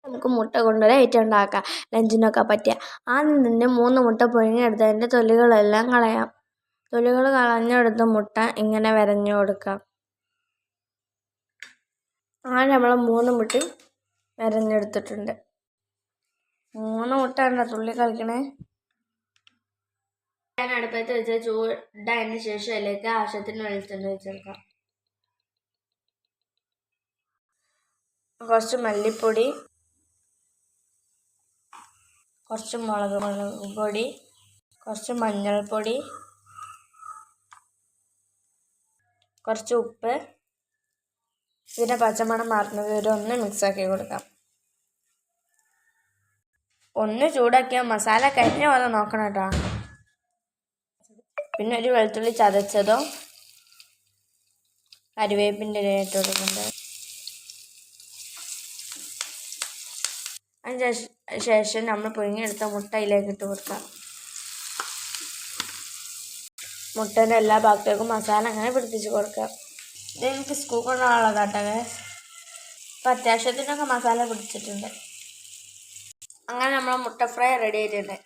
നമുക്ക് മുട്ട കൊണ്ടൊരു ഐറ്റം ഉണ്ടാക്കാം ലഞ്ചിനൊക്കെ പറ്റിയ. ആദ്യം തന്നെ 3 മുട്ട പുഴുങ്ങിയെടുത്ത് അതിൻ്റെ തൊലികളെല്ലാം കളയാം. തൊലികൾ കളഞ്ഞെടുത്ത മുട്ട ഇങ്ങനെ വരഞ്ഞു കൊടുക്കാം. അങ്ങനെ നമ്മൾ 3 മുട്ടയും വരഞ്ഞെടുത്തിട്ടുണ്ട്. 3 മുട്ട ഉണ്ട് തുള്ളി കളിക്കണേ. ഞാൻ അടുപ്പത്ത് വെച്ച് ചൂടായതിന് ശേഷം അതിലേക്ക് ആവശ്യത്തിന് വെളിച്ചെണ്ണ ഒഴിച്ചെടുക്കാം. കുറച്ച് മല്ലിപ്പൊടി, കുറച്ച് മുളക് പൊടി, കുറച്ച് മഞ്ഞൾപ്പൊടി, കുറച്ച് ഉപ്പ്, ഇതിൻ്റെ പച്ചമണം മാറുന്നത് വരെ ഒന്ന് മിക്സാക്കി കൊടുക്കാം. ഒന്ന് ചൂടാക്കിയാൽ മസാല കരിഞ്ഞ പോലെ നോക്കണം കേട്ടോ. പിന്നെ ഒരു വെളുത്തുള്ളി ചതച്ചതോ കറിവേപ്പിൻ്റെ ഇല ഇട്ട് കൊടുക്കുന്നുണ്ട്. അതിന് ശേഷം നമ്മൾ പുഴുങ്ങിയെടുത്ത മുട്ട അതിലേക്ക് ഇട്ട് കൊടുക്കാം. മുട്ടേൻ്റെ എല്ലാ ഭാഗത്തേക്കും മസാല അങ്ങനെ പിടിപ്പിച്ച് കൊടുക്കാം. ഇത് എനിക്ക് സ്കൂൾ കൊണ്ടുള്ളതാട്ടോ. ഇപ്പം അത്യാവശ്യത്തിനൊക്കെ മസാല പിടിച്ചിട്ടുണ്ട്. അങ്ങനെ നമ്മൾ മുട്ട ഫ്രൈ റെഡി ആയിട്ടുണ്ട്.